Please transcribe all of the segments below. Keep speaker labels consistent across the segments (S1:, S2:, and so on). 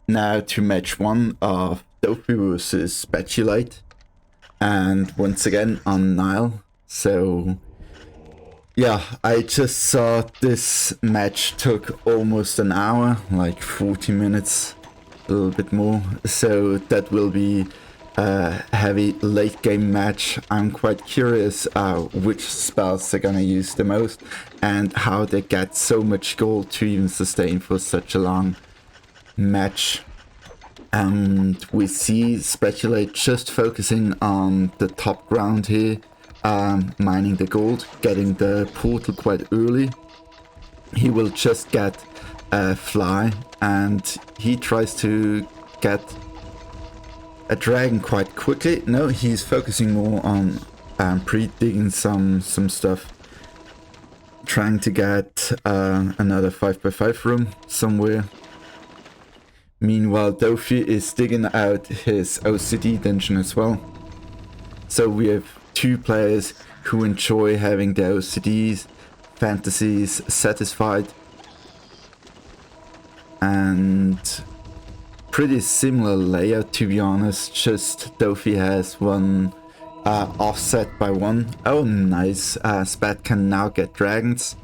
S1: now to match 1 of Dofi versus Spatulate, and once again on Nile. So yeah, I just saw this match took almost an hour, like 40 minutes, a little bit more. So that will be a heavy late game match. I'm quite curious which spells they're gonna use the most and how they get so much gold to even sustain for such a long match. And we see Spatulate just focusing on the top ground here, mining the gold, getting the portal quite early. He will just get a fly and he tries to get a dragon quite quickly. No, he's focusing more on pre-digging some stuff, trying to get another 5x5 room somewhere. Meanwhile, Dofi is digging out his OCD dungeon as well. So we have two players who enjoy having their OCDs, fantasies satisfied. And pretty similar layout, to be honest, just Dofi has one offset by one. Oh nice, Spat can now get dragons.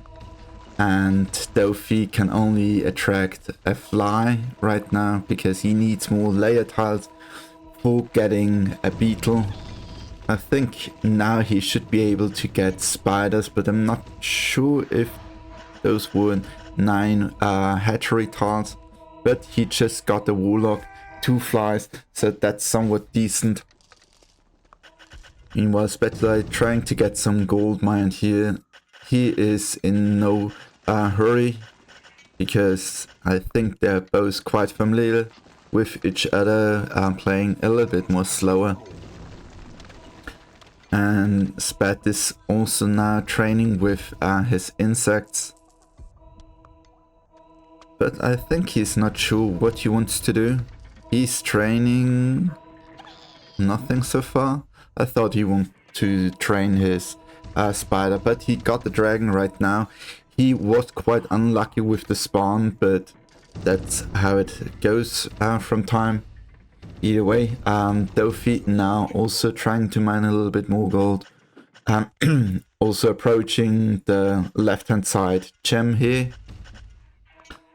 S1: And Dofi can only attract a fly right now because he needs more layer tiles for getting a beetle. I think now he should be able to get spiders, but I'm not sure if those were 9 hatchery tiles. But he just got a warlock, 2 flies, so that's somewhat decent. Meanwhile, Spatulate trying to get some gold mined here. He is in no hurry, because I think they're both quite familiar with each other, playing a little bit more slower. And Spat is also now training with his insects. But I think he's not sure what he wants to do. He's training nothing so far. I thought he wanted to train his spider, but he got the dragon right now. He was quite unlucky with the spawn, but that's how it goes from time. Either way, Dofi now also trying to mine a little bit more gold. Also approaching the left-hand side gem here.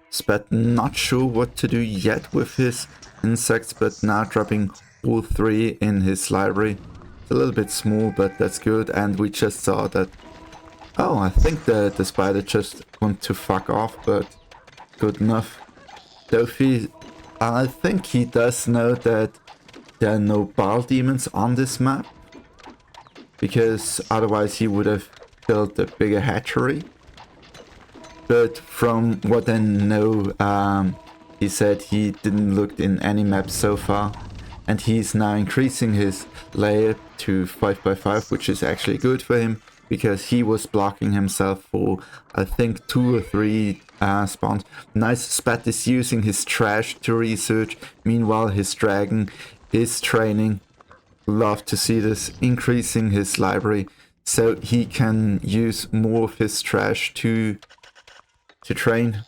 S1: Spat not sure what to do yet with his insects, but now dropping all 3 in his library. It's a little bit small, but that's good. And we just saw that. Oh, I think the spider just want to fuck off, but good enough. Dofi, I think he does know that there are no Baal demons on this map, because otherwise he would have built a bigger hatchery. But from what I know, he said he didn't look in any maps so far, and he's now increasing his layer to 5x5, which is actually good for him, because he was blocking himself for, I think, 2 or 3 spawns. Nice. Spat is using his trash to research. Meanwhile, his dragon is training. Love to see this. Increasing his library so he can use more of his trash to train.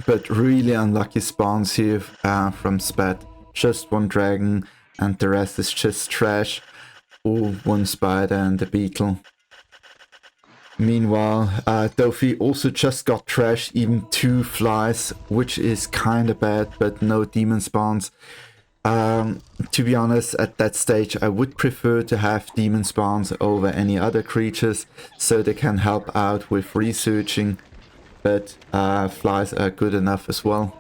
S1: But really unlucky spawns here from Spat. Just 1 dragon and the rest is just trash. Or 1 spider and a beetle. Meanwhile, Dofi also just got trash, even 2 flies, which is kinda bad, but no demon spawns. To be honest, at that stage I would prefer to have demon spawns over any other creatures, so they can help out with researching, but flies are good enough as well.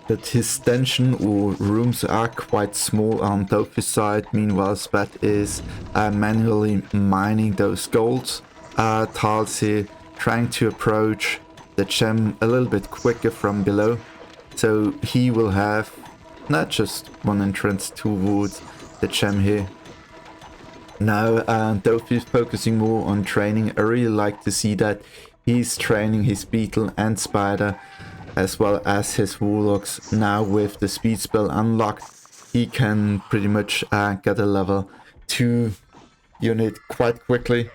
S1: But his dungeon or rooms are quite small on Dofi's side. Meanwhile, Spat is manually mining those gold tiles here, trying to approach the gem a little bit quicker from below. So he will have not just 1 entrance towards the gem here. Now Dofi is focusing more on training. I really like to see that he's training his beetle and spider, as well as his warlocks. Now with the speed spell unlocked, he can pretty much get a level 2 unit quite quickly.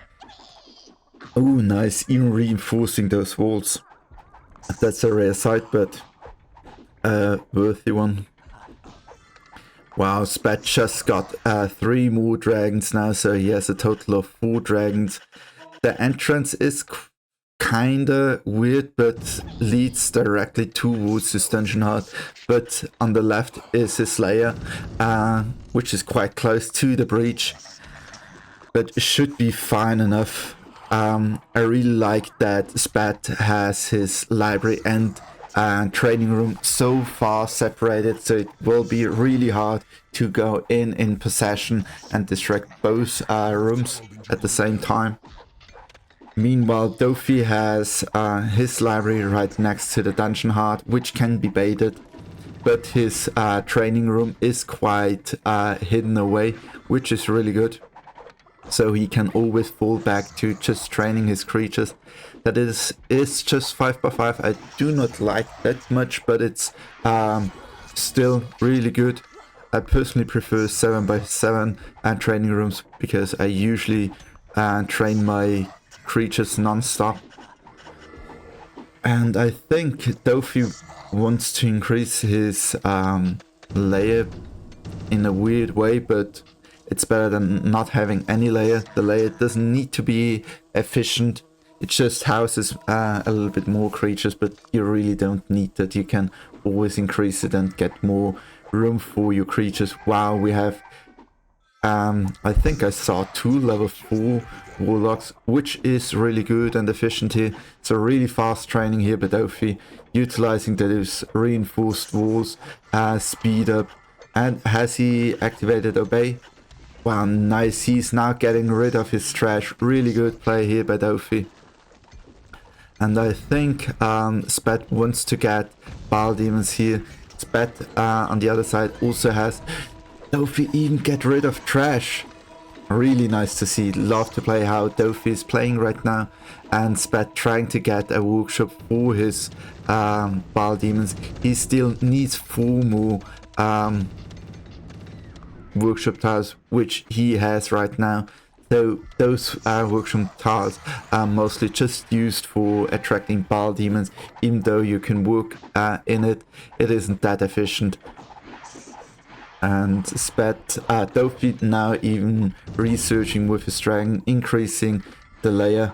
S1: Oh nice, even reinforcing those walls. That's a rare sight, but a worthy one. Wow, Spat just got 3 more dragons now, so he has a total of 4 dragons. The entrance is kinda weird, but leads directly towards his dungeon heart. But on the left is his lair, which is quite close to the breach, but should be fine enough. I really like that Spat has his library and training room so far separated, so it will be really hard to go in possession and distract both rooms at the same time. Meanwhile, Dofi has his library right next to the dungeon heart, which can be baited, but his training room is quite hidden away, which is really good. So he can always fall back to just training his creatures. That is just 5x5. I do not like that much, but it's still really good. I personally prefer 7x7 and training rooms because I usually train my creatures non-stop. And I think Dofi wants to increase his layer in a weird way, but it's better than not having any layer. The layer doesn't need to be efficient. It just houses a little bit more creatures, but you really don't need that. You can always increase it and get more room for your creatures. Wow, we have I think I saw 2 level 4 warlocks, which is really good and efficient here. It's a really fast training here by Dofi, utilizing those reinforced walls, speed up. And has he activated Obey? Wow, nice. He's now getting rid of his trash. Really good play here by Dofi. And I think Spat wants to get Bile Demons here. Spat on the other side also has Dofi even get rid of trash. Really nice to see. Love to play how Dofi is playing right now. And Spat trying to get a workshop for his Bile Demons. He still needs 4 more workshop tiles, which he has right now. So those workshop tiles are mostly just used for attracting Bile Demons. Even though you can work in it, it isn't that efficient. And Spat, Dofi now even researching with his dragon, increasing the layer.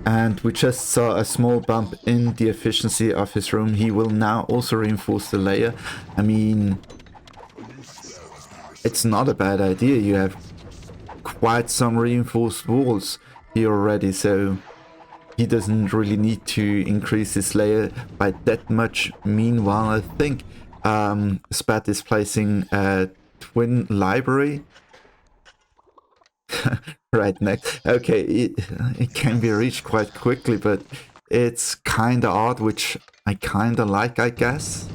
S1: And we just saw a small bump in the efficiency of his room. He will now also reinforce the layer. I mean, it's not a bad idea. You have quite some reinforced walls here already, so he doesn't really need to increase his layer by that much. Meanwhile, I think Spat is placing a twin library right next. Okay, it can be reached quite quickly, but it's kinda odd, which I kinda like, I guess.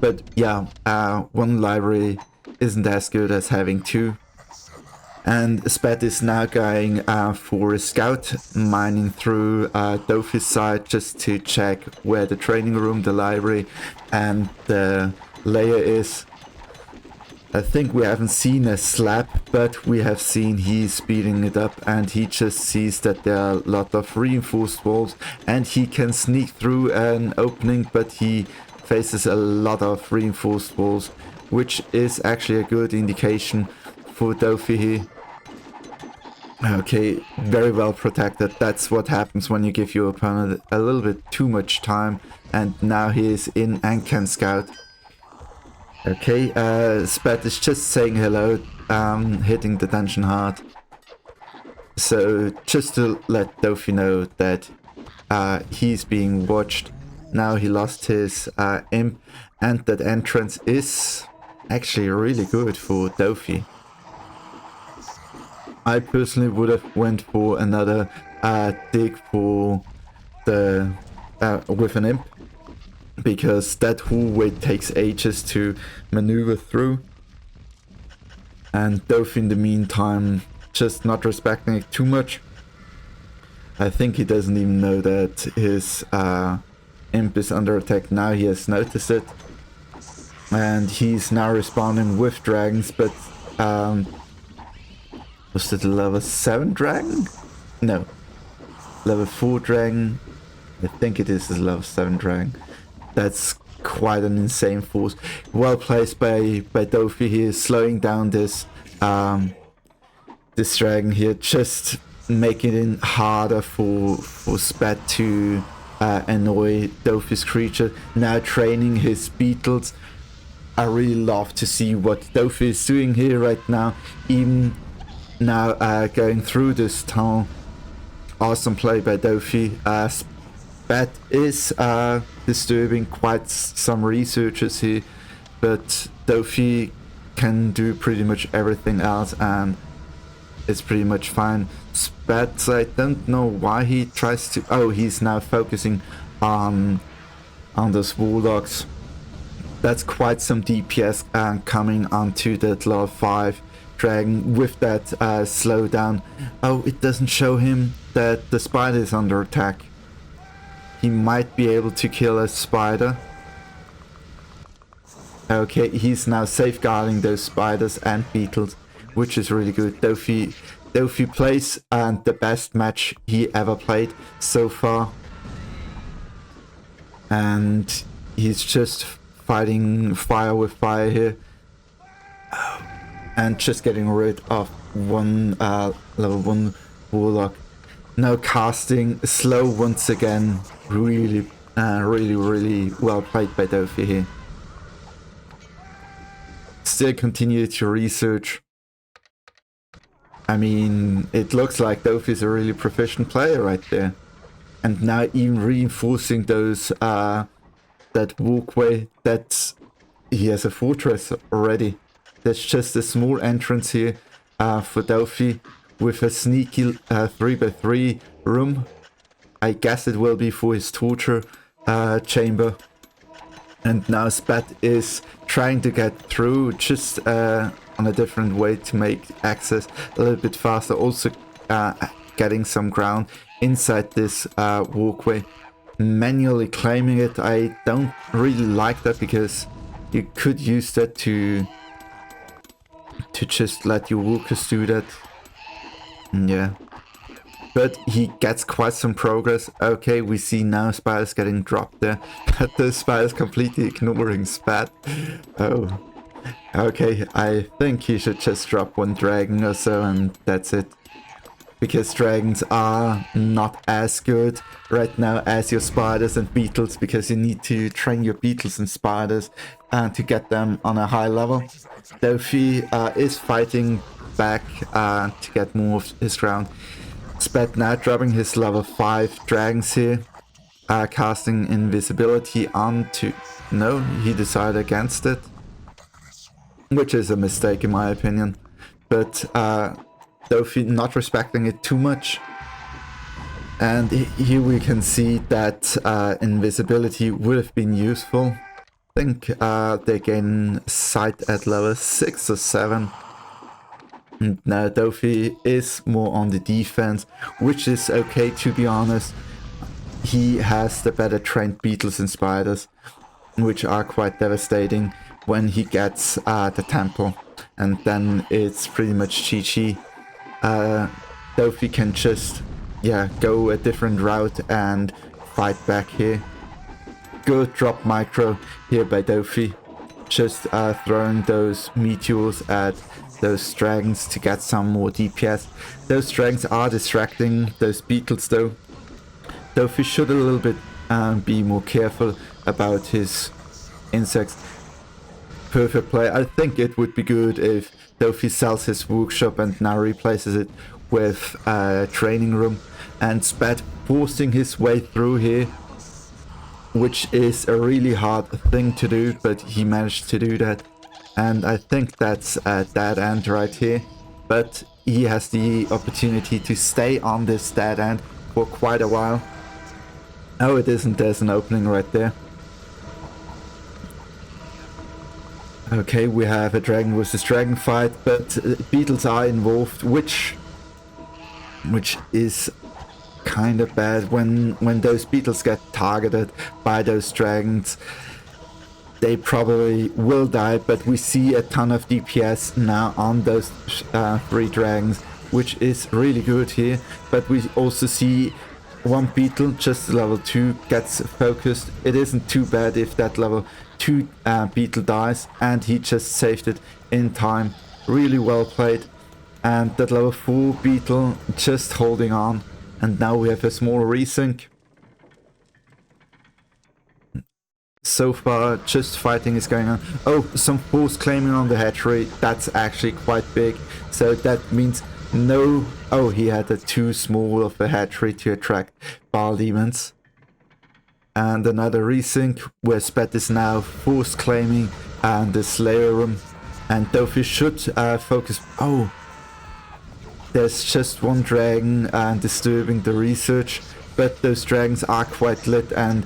S1: But yeah, 1 library isn't as good as having 2. And Spat is now going for a scout, mining through Dofi's side just to check where the training room, the library, and the layer is. I think we haven't seen a slap, but we have seen he's speeding it up, and he just sees that there are a lot of reinforced walls, and he can sneak through an opening, but he faces a lot of reinforced walls, which is actually a good indication for Dofi here. Okay, very well protected. That's what happens when you give your opponent a little bit too much time, and now he is in and can scout. Okay, Spat is just saying hello, hitting the dungeon heart. So just to let Dofi know that he's being watched. Now he lost his imp, and that entrance is actually really good for Dofi. I personally would have went for another dig for the with an imp, because that hallway takes ages to maneuver through. And Dofi in the meantime just not respecting it too much. I think he doesn't even know that his imp is under attack. Now he has noticed it, and he's now responding with dragons, but was it a level 7 dragon? No. Level 4 dragon. I think it is his level 7 dragon. That's quite an insane force. Well placed by Dofi here, slowing down this this dragon here, just making it harder for Spat to annoy Dofi's creature. Now training his beetles. I really love to see what Dofi is doing here right now, even now going through this tunnel. Awesome play by Dofi. Spat is disturbing quite some researchers here, but Dofi can do pretty much everything else and it's pretty much fine. Spat, I don't know why he tries to... Oh, he's now focusing on those warlocks. That's quite some DPS coming onto that level 5 dragon with that slowdown. Oh, it doesn't show him that the spider is under attack. He might be able to kill a spider. Okay, he's now safeguarding those spiders and beetles, which is really good. Dofi plays and the best match he ever played so far. And he's just fighting fire with fire here. And just getting rid of one level 1 warlock. Now casting slow once again. Really well played by Dofi here. Still continue to research. I mean, it looks like Dofi is a really proficient player right there. And now even reinforcing those that walkway, that he has a fortress already. That's just a small entrance here for Dofi with a sneaky 3x3 room. I guess it will be for his torture chamber. And now Spat is trying to get through just on a different way to make access a little bit faster. Also getting some ground inside this walkway. Manually claiming it, I don't really like that because you could use that to just let your walkers do that. Yeah. But he gets quite some progress. Okay, we see now spiders getting dropped there. But the spiders completely ignoring Spat. Oh. Okay, I think he should just drop one dragon or so and that's it. Because dragons are not as good right now as your spiders and beetles, because you need to train your beetles and spiders to get them on a high level. Dofi is fighting back to get more of his ground. Spat now dropping his level 5 dragons here, casting invisibility onto... No, he decided against it, which is a mistake in my opinion. But Dofi not respecting it too much. And here we can see that invisibility would have been useful. I think they gain sight at level 6 or 7. And now Dofi is more on the defense, which is okay to be honest. He has the better trained beetles and spiders, which are quite devastating when he gets the temple. And then it's pretty much GG. Dofi can just, yeah, go a different route and fight back here. Good drop micro here by Dofi. Just throwing those meteors at those dragons to get some more DPS. Those dragons are distracting those beetles though. Dofi should a little bit be more careful about his insects. Perfect play. I think it would be good if Dofi sells his workshop and now replaces it with a training room, and Spat forcing his way through here, which is a really hard thing to do, but he managed to do that. And I think that's a dead end right here, but he has the opportunity to stay on this dead end for quite a while. Oh, it isn't. There's an opening right there. Okay, we have a dragon versus dragon fight, but beetles are involved, which is kind of bad. When those beetles get targeted by those dragons, they probably will die, but we see a ton of DPS now on those 3 dragons, which is really good here. But we also see one beetle, just level 2, gets focused. It isn't too bad if that level 2 beetle dies, and he just saved it in time. Really well played. And that level 4 beetle just holding on. And now we have a small resync. So far, just fighting is going on. Oh, some force claiming on the hatchery. That's actually quite big. So that means no... Oh, he had a too small of a hatchery to attract Bile Demons. And another resync where Spat is now force claiming and the Slayer room. And Dofi should focus... Oh, there's just one dragon disturbing the research. But those dragons are quite lit, and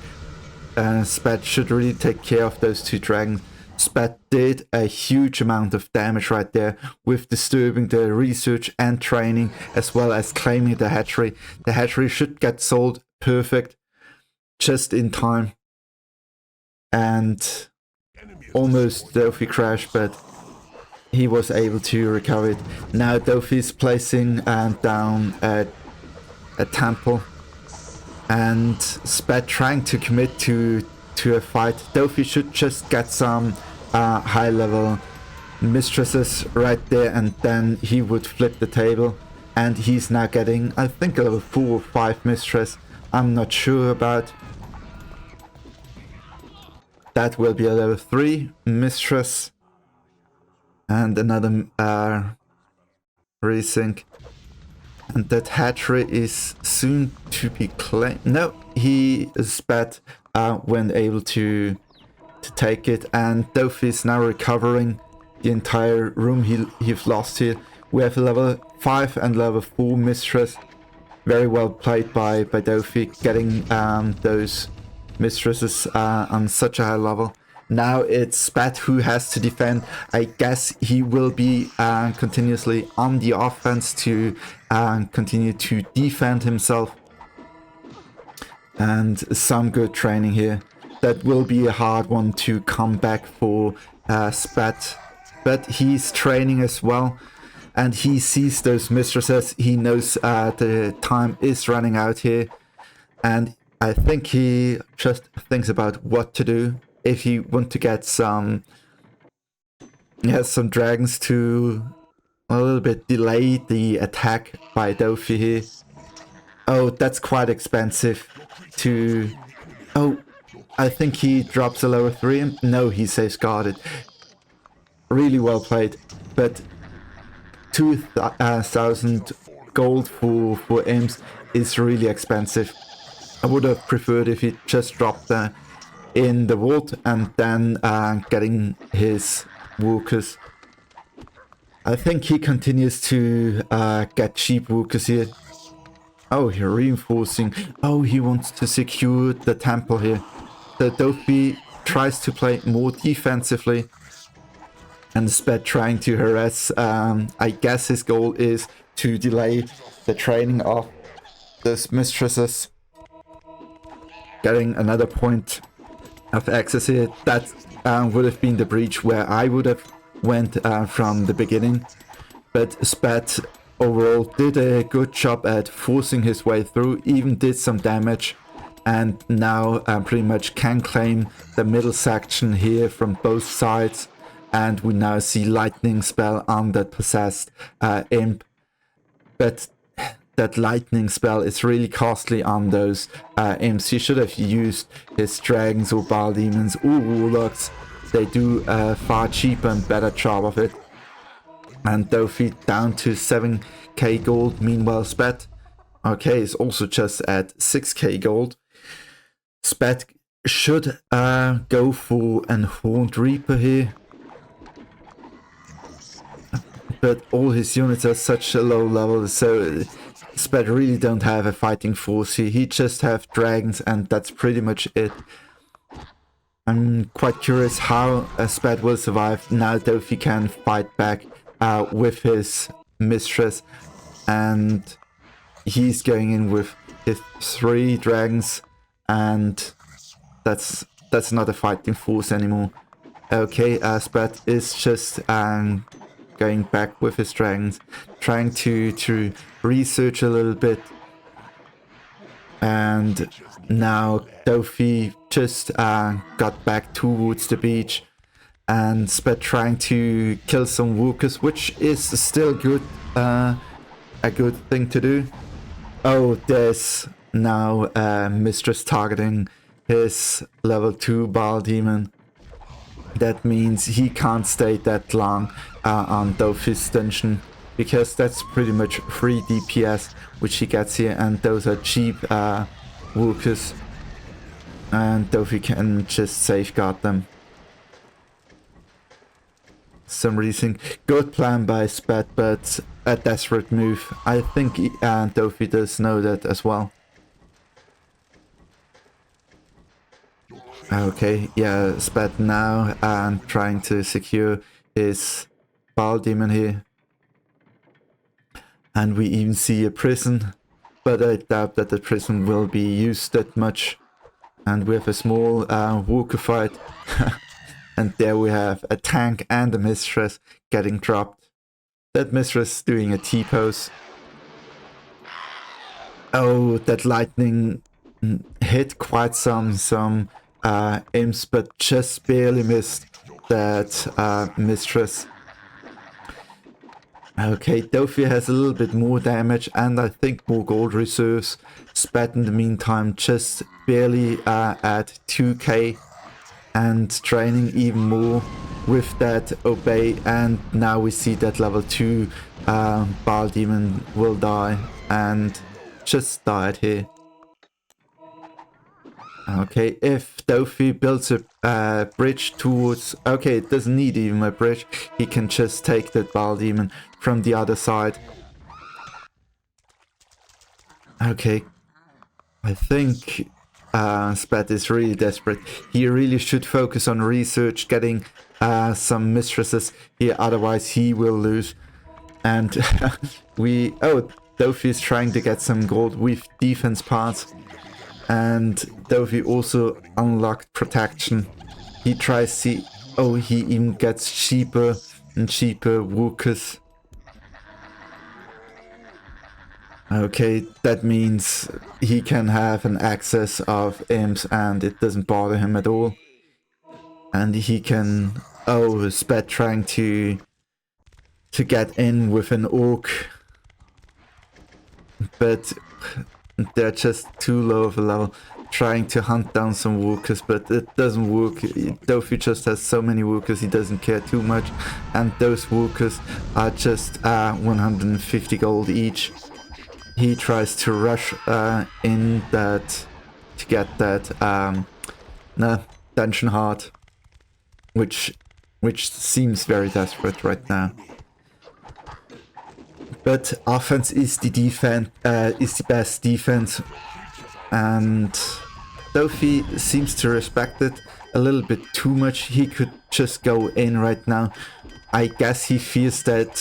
S1: Spat should really take care of those two dragons. Spat did a huge amount of damage right there with disturbing the research and training, as well as claiming the hatchery. The hatchery should get sold perfect, just in time. And almost Dofi crashed, but he was able to recover it. Now Dofi is placing down a temple. And Spat trying to commit to a fight. Dofi should just get some high level mistresses right there, and then he would flip the table. And he's now getting, I think, a level 4 or 5 mistress. I'm not sure about. That will be a level 3 mistress. And another resync. And that hatchery is soon to be claimed. No, Spat when able to take it, and Dofi is now recovering the entire room he've lost here. We have a level 5 and level 4 mistress. Very well played by Dofi, getting those mistresses on such a high level. Now it's Spat who has to defend. I guess he will be continuously on the offense to continue to defend himself. And some good training here. That will be a hard one to come back for Spat. But he's training as well. And he sees those mistresses. He knows the time is running out here. And I think he just thinks about what to do. If you want to get some dragons to a little bit delay the attack by Dofi here. Oh, that's quite expensive to... Oh, I think he drops a lower 3. No, he safeguarded. Really well played. But 2,000 gold for imps is really expensive. I would have preferred if he just dropped that in the vault and then getting his walkers. I think he continues to get cheap walkers here. Oh, he's reinforcing. Oh, he wants to secure the temple here. The Dofi tries to play more defensively, and Spat trying to harass. I guess his goal is to delay the training of those mistresses. Getting another point of access here. That would have been the breach where I would have went from the beginning. But Spat overall did a good job at forcing his way through, even did some damage. And now pretty much can claim the middle section here from both sides. And we now see lightning spell on that possessed imp. But that lightning spell is really costly on those imps. He should have used his dragons or Bile Demons or warlocks. They do a far cheaper and better job of it. And Dofi down to 7k gold. Meanwhile Spat, okay, is also just at 6k gold. Spat should go for an Horned Reaper here. But all his units are such a low level, so Spat really don't have a fighting force here. He just have dragons, and that's pretty much it. I'm quite curious how Spat will survive now Dofi can fight back with his mistress, and he's going in with his 3 dragons, and that's not a fighting force anymore. Okay, Spat is just going back with his dragons, trying to research a little bit. And now Dofi just got back towards the beach and Spat trying to kill some walkers, which is still good, a good thing to do. Oh, there's now Mistress targeting his level 2 Ball Demon. That means he can't stay that long on Dofi's dungeon, because that's pretty much free DPS which he gets here, and those are cheap walkers, and Dofi can just safeguard them. Some reason, good plan by Spat, but a desperate move. I think Dofi does know that as well. Okay, yeah, Spat now and trying to secure his Ball Demon here. And we even see a prison, but I doubt that the prison will be used that much. And we have a small walker fight. And there we have a tank and a Mistress getting dropped. That Mistress doing a T-pose. Oh, that lightning hit quite some imps, but just barely missed that Mistress. Okay, Dofi has a little bit more damage and I think more gold reserves. Spat in the meantime just barely at 2k and training even more with that Obey, and now we see that level 2 Ball Demon will die and just died here. Okay, if Dofi builds a bridge towards... Okay, it doesn't need even a bridge. He can just take that Ball Demon from the other side. Okay, I think Spat is really desperate. He really should focus on research, getting some mistresses here, otherwise he will lose. And oh, Dofi is trying to get some gold with defense parts. And Dofi also unlocked protection. He tries to... Oh, he even gets cheaper and cheaper walkers. Okay, that means he can have an access of imps and it doesn't bother him at all. And he can... Oh, Spat trying to get in with an orc. But they're just too low of a level. Trying to hunt down some walkers, but it doesn't work. Dofi just has so many walkers, he doesn't care too much. And those walkers are just 150 gold each. He tries to rush in that to get that dungeon heart, which seems very desperate right now. But offense is the defense, is the best defense, and Dofi seems to respect it a little bit too much. He could just go in right now. I guess he fears that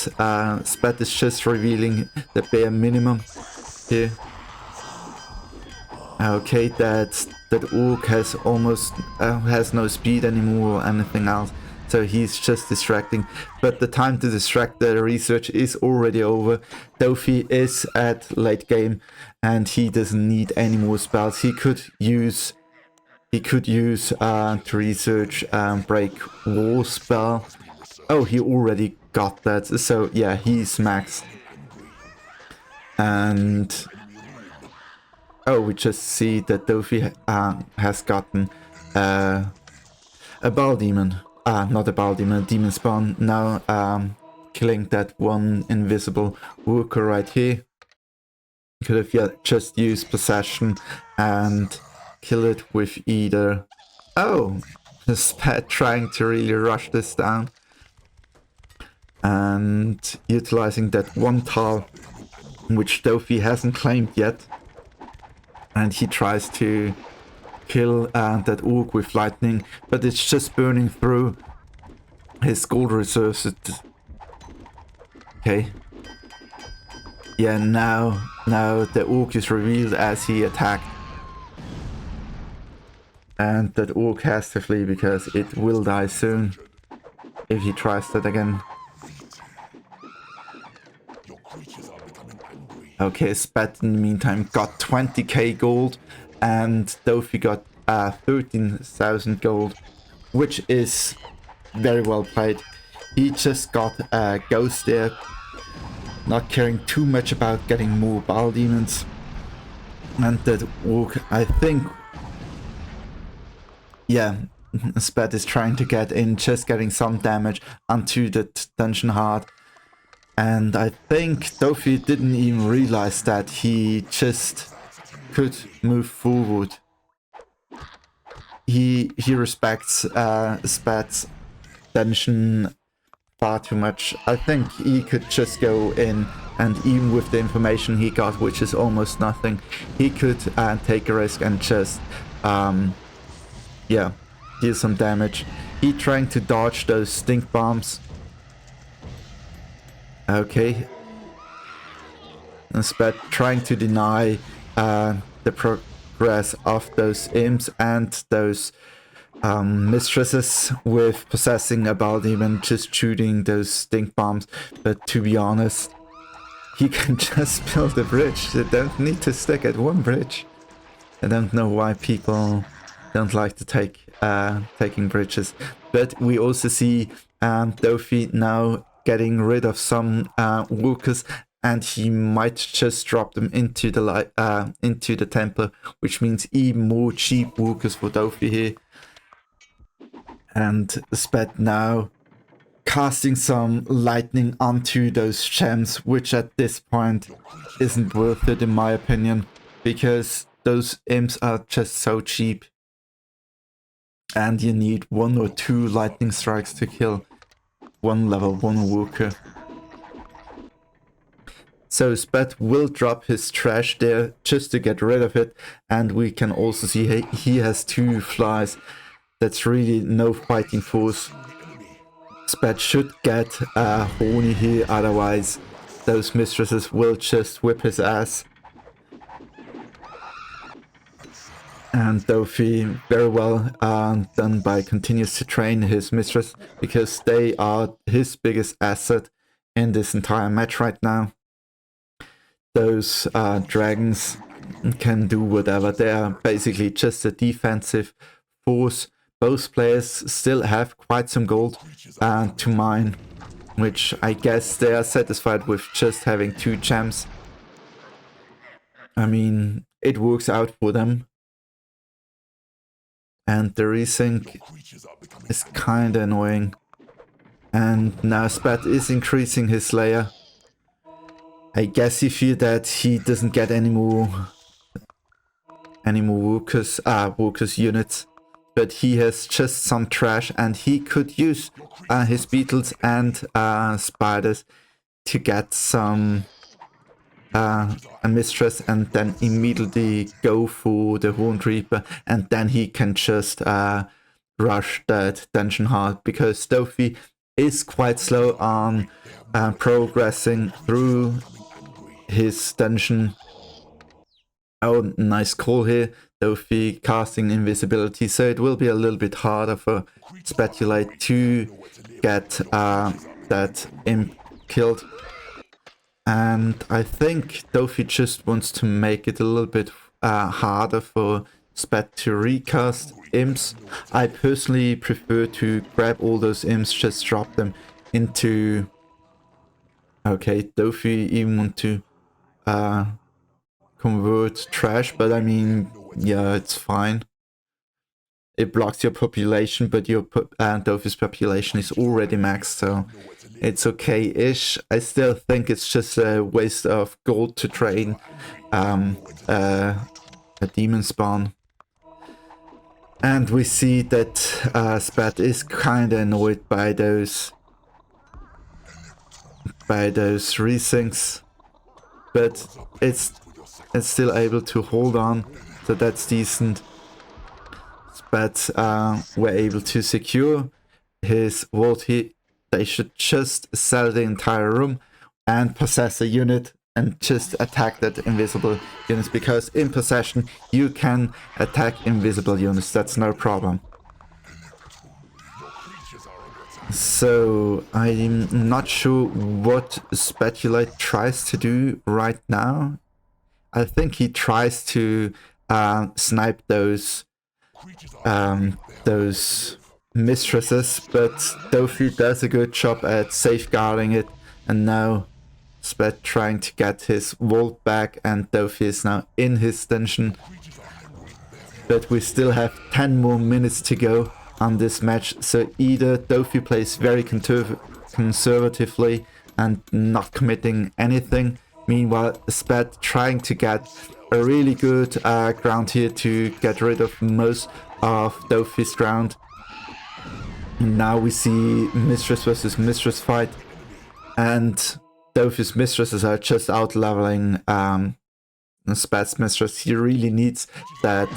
S1: Spat is just revealing the bare minimum here. Okay, that orc has almost has no speed anymore or anything else, so he's just distracting. But the time to distract the research is already over. Dofi is at late game and he doesn't need any more spells. He could use to research break wall spell. Oh, he already got that, so yeah, he's maxed. And oh, we just see that Dofi has gotten a Ball Demon. Not a Ball Demon, a Demon Spawn. Now killing that one invisible worker right here. Could have just used Possession and kill it with either... Oh! Spat trying to really rush this down. And utilizing that one tile, which Dofi hasn't claimed yet. And he tries to kill that orc with lightning, but it's just burning through his gold reserves. Okay. Yeah, now the orc is revealed as he attacked. And that orc has to flee because it will die soon if he tries that again. Okay, Spat in the meantime got 20k gold, and Dofi got 13,000 gold, which is very well played. He just got a ghost there, not caring too much about getting more Bile Demons. And that walk, I think, yeah, Spat is trying to get in, just getting some damage onto the dungeon heart. And I think Dofi didn't even realize that he just could move forward. He respects Spat's dungeon far too much. I think he could just go in, and even with the information he got, which is almost nothing, he could take a risk and just yeah, deal some damage. He trying to dodge those stink bombs. Okay. And Spat trying to deny the progress of those imps and those mistresses with possessing a Bile Demon, just shooting those stink bombs. But to be honest, he can just build a bridge. They don't need to stick at one bridge. I don't know why people don't like to take taking bridges. But we also see Dofi now getting rid of some walkers, and he might just drop them into the temple, which means even more cheap walkers for Dofi here. And Spat now casting some lightning onto those gems, which at this point isn't worth it in my opinion, because those imps are just so cheap. And you need 1 or 2 lightning strikes to kill one level 1 walker. So Spat will drop his trash there just to get rid of it, and we can also see he has 2 flies. That's really no fighting force. Spat should get horny here, otherwise those mistresses will just whip his ass. And Dofi very well done by continues to train his mistress, because they are his biggest asset in this entire match right now. Those dragons can do whatever. They are basically just a defensive force. Both players still have quite some gold to mine, which I guess they are satisfied with just having 2 gems. I mean, it works out for them. And the resync is kinda annoying. And now Spat is increasing his layer. I guess he feared that he doesn't get any more walkers units. But he has just some trash, and he could use his beetles and spiders to get some a mistress, and then immediately go for the Horned Reaper, and then he can just rush that dungeon heart, because Dofi is quite slow on progressing through his dungeon. Oh, nice call here. Dofi casting invisibility, so it will be a little bit harder for Spatulate to get that imp killed. And I think Dofi just wants to make it a little bit harder for Spat to recast imps. I personally prefer to grab all those imps, just drop them into... Okay, Dofi even want to convert trash, but I mean, yeah, it's fine. It blocks your population, but your Dofi's population is already maxed, so it's okay-ish. I still think it's just a waste of gold to train a demon spawn. And we see that Spat is kinda annoyed by those resyncs, but it's still able to hold on, so that's decent. But were able to secure his vault here. They should just sell the entire room and possess a unit and just attack that invisible units, because in possession you can attack invisible units, that's no problem. So I'm not sure what Spatulate tries to do right now. I think he tries to snipe those mistresses, but Dofi does a good job at safeguarding it, and now Spat trying to get his vault back, and Dofi is now in his dungeon. But we still have 10 more minutes to go on this match, so either Dofi plays very conservatively and not committing anything, meanwhile Spat trying to get a really good ground here to get rid of most of Dofi's ground. Now we see Mistress versus Mistress fight, and Dofi's Mistresses are just out leveling Spat's Mistress. He really needs that,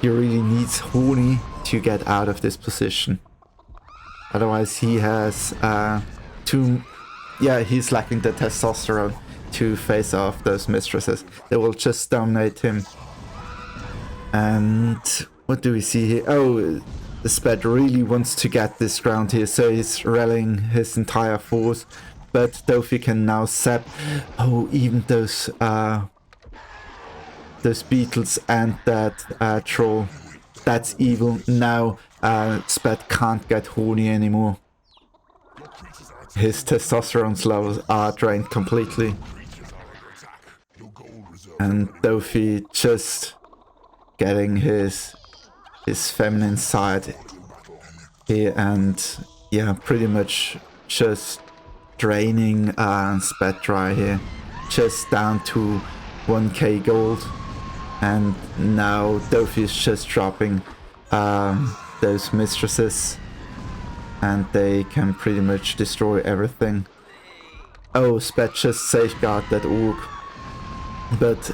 S1: he really needs Horny to get out of this position. Otherwise he has he's lacking the testosterone to face off those mistresses. They will just dominate him. And what do we see here? Oh, the Spat really wants to get this ground here, so he's rallying his entire force. But Dofi can now zap, even those beetles and that troll. That's evil. Now Spat can't get horny anymore. His testosterone levels are drained completely. And Dofi just getting his feminine side here, and yeah, pretty much just draining Spat dry here, just down to 1k gold. And now Dofi is just dropping those mistresses, and they can pretty much destroy everything. Oh, Spat just safeguard that orc, but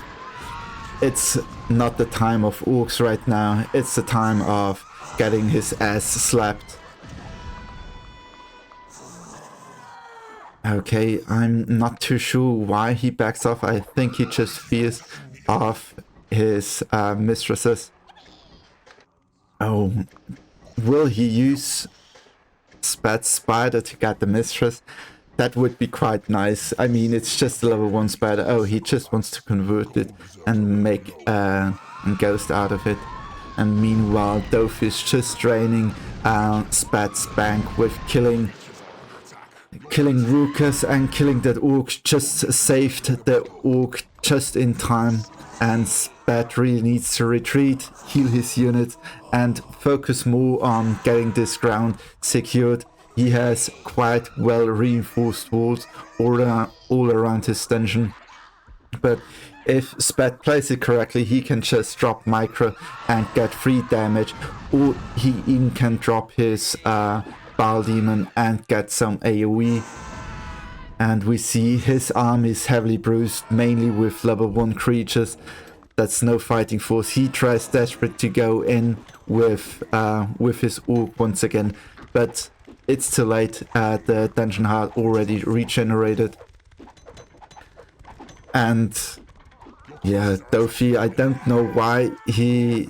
S1: it's not the time of orcs right now, it's the time of getting his ass slapped. Okay, I'm not too sure why he backs off. I think he just fears off his mistresses. Oh, will he use Spat's spider to get the mistress? That would be quite nice. I mean, it's just a level 1 spider. Oh, he just wants to convert it and make a ghost out of it. And meanwhile, Dofi is just draining Spat's bank with killing Rukas and killing that orc. Just saved the orc just in time. And Spat really needs to retreat, heal his unit, and focus more on getting this ground secured. He has quite well reinforced walls all around his dungeon. But if Spat plays it correctly, he can just drop micro and get free damage, or he even can drop his Bile Demon and get some AoE. And we see his army is heavily bruised, mainly with level 1 creatures. That's no fighting force. He tries desperate to go in with his orc once again, but it's too late. The dungeon heart already regenerated. And yeah, Dofi, I don't know why he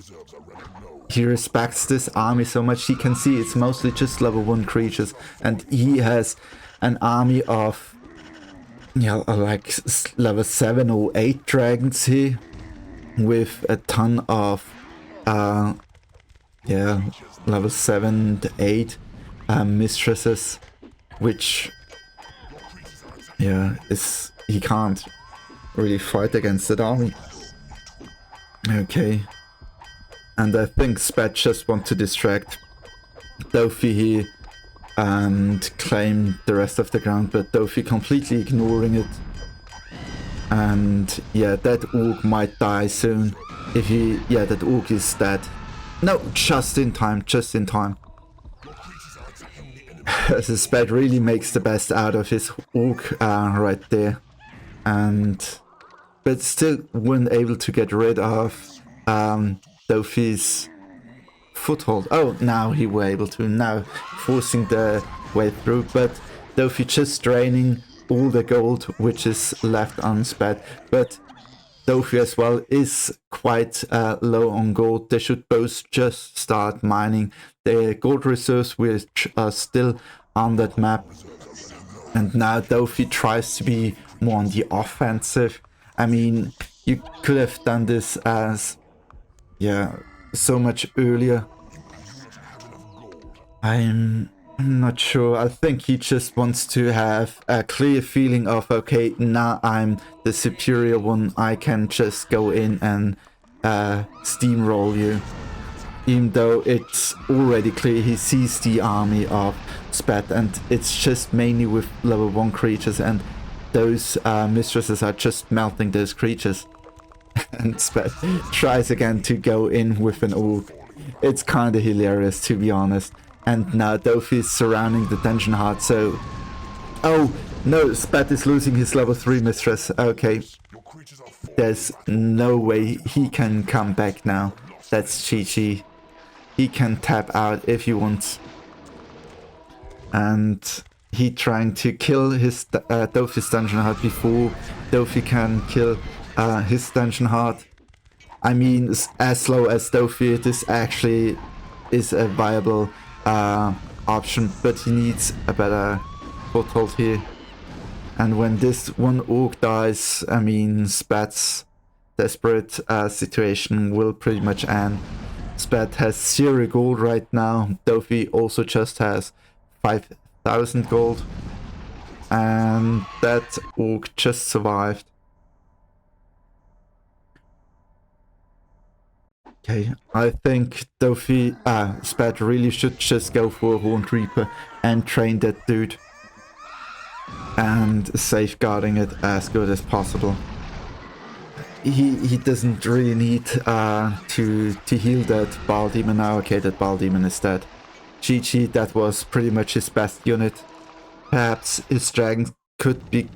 S1: respects this army so much. He can see it's mostly just level 1 creatures, and he has an army of like level 7 or 8 dragons here, with a ton of level 7 to 8 mistresses, which he can't really fight against that army. Okay, and I think Spat just want to distract Dofi here and claim the rest of the ground, but Dofi completely ignoring it. And yeah, that orc might die soon. If that orc is dead. No, just in time. The Spat really makes the best out of his orc right there. But still weren't able to get rid of Dofi's foothold. Oh, now he were able to, now forcing the way through, but Dofi just draining all the gold which is left on Spat. But Dofi as well is quite low on gold. They should both just start mining their gold reserves, which are still on that map. And now Dofi tries to be more on the offensive. I mean, you could have done this as, yeah, so much earlier. I'm not sure. I think he just wants to have a clear feeling of, okay, now I'm the superior one. I can just go in and steamroll you. Even though it's already clear he sees the army of Spat, and it's just mainly with level 1 creatures, and those mistresses are just melting those creatures. And Spat tries again to go in with an orc. It's kinda hilarious, to be honest. And now Dofi is surrounding the dungeon heart, so... Oh, no, Spat is losing his level 3 mistress. Okay. There's no way he can come back now. That's GG. He can tap out if he wants. And he trying to kill his Dofi's dungeon heart before Dofi can kill his dungeon heart. I mean, as slow as Dofi, this actually is a viable option, but he needs a better foothold here. And when this one orc dies, I mean, Spat's desperate situation will pretty much end. Spat has 0 gold right now. Dofi also just has 5,000 gold. And that orc just survived. Okay, I think Dofi, Spat really should just go for a Horned Reaper and train that dude. And safeguarding it as good as possible. He doesn't really need to heal that Bile Demon now. Okay, that Bile Demon is dead. GG, that was pretty much his best unit. Perhaps his dragon could be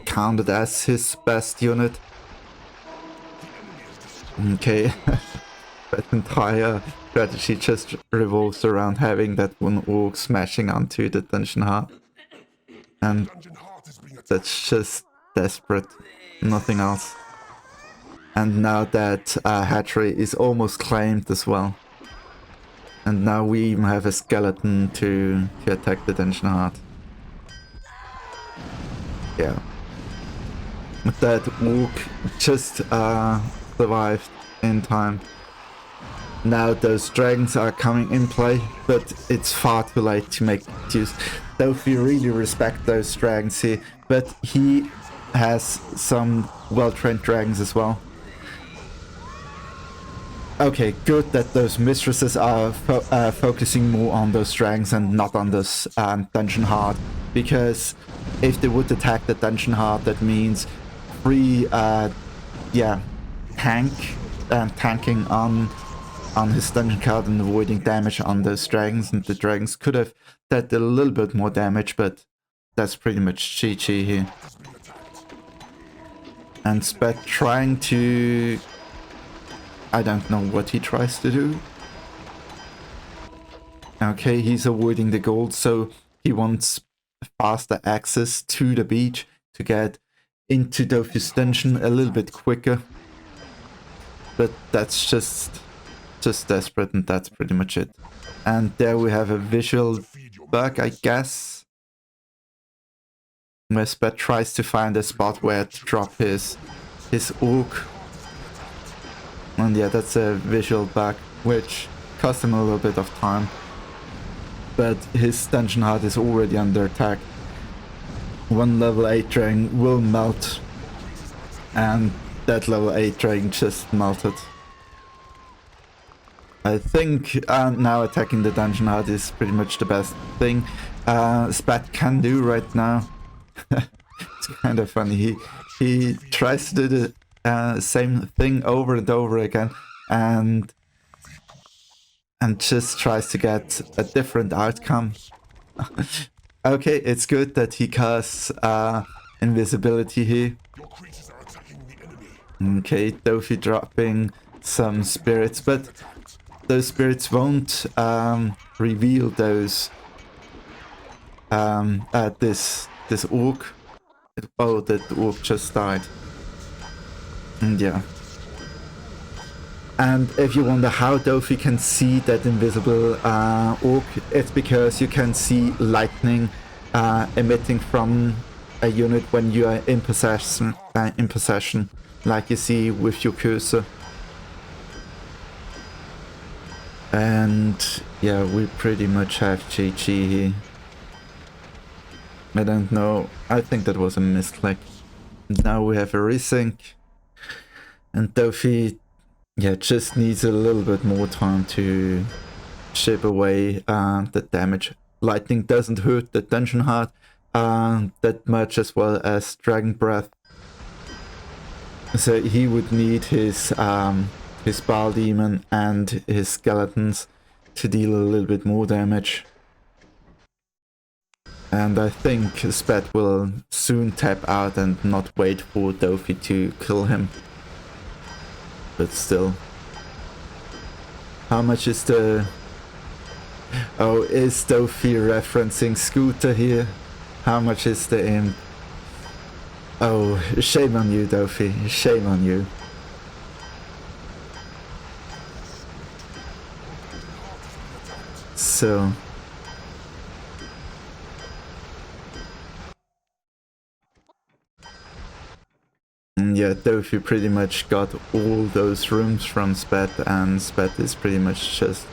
S1: counted as his best unit. Okay. That entire strategy just revolves around having that one orc smashing onto the dungeon heart. And that's just desperate. Nothing else. And now that hatchery is almost claimed as well. And now we even have a skeleton to attack the dungeon heart. Yeah. That orc just survived in time. Now those dragons are coming in play, but it's far too late to make use. Dofi really respect those dragons here, but he has some well-trained dragons as well. Okay, good that those mistresses are focusing more on those dragons and not on this dungeon heart, because if they would attack the dungeon heart, that means free, tanking on his dungeon card and avoiding damage on those dragons, and the dragons could have dealt a little bit more damage, but that's pretty much GG here. And Spat trying to... I don't know what he tries to do. Okay, he's avoiding the gold, so he wants faster access to the beach to get into Dofi's dungeon a little bit quicker. But that's just desperate, and that's pretty much it. And there we have a visual bug, I guess. Where Spat tries to find a spot where to drop his orc. And yeah, that's a visual bug, which cost him a little bit of time. But his dungeon heart is already under attack. One level 8 dragon will melt. And that level 8 dragon just melted. I think now attacking the dungeon heart is pretty much the best thing Spat can do right now. It's kind of funny. He tries to do the same thing over and over again, and just tries to get a different outcome. Okay, it's good that he casts invisibility here. Okay, Dofi dropping some spirits, but those spirits won't reveal those this orc. Oh, that orc just died. Yeah. And if you wonder how Dofi can see that invisible orc, it's because you can see lightning emitting from a unit when you are in possession, like you see with your cursor. And yeah, we pretty much have GG here. I don't know, I think that was a misclick. Now we have a resync. And Dofi, yeah, just needs a little bit more time to chip away the damage. Lightning doesn't hurt the Dungeon Heart that much, as well as Dragon Breath. So he would need his Bile Demon and his Skeletons to deal a little bit more damage. And I think Spat will soon tap out and not wait for Dofi to kill him. But still. How much is the... Oh, is Dofi referencing Scooter here? How much is the imp? Oh, shame on you, Dofi. Shame on you. So... yeah, Dofi pretty much got all those rooms from Spat, and Spat is pretty much just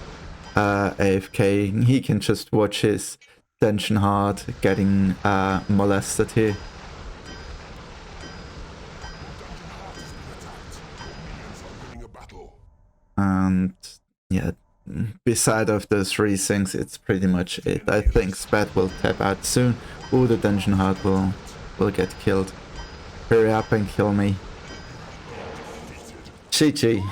S1: AFK. He can just watch his Dungeon Heart getting molested here. And yeah, beside of those three things, it's pretty much it. I think Spat will tap out soon, or the Dungeon Heart will get killed. Hurry up and kill me. GG.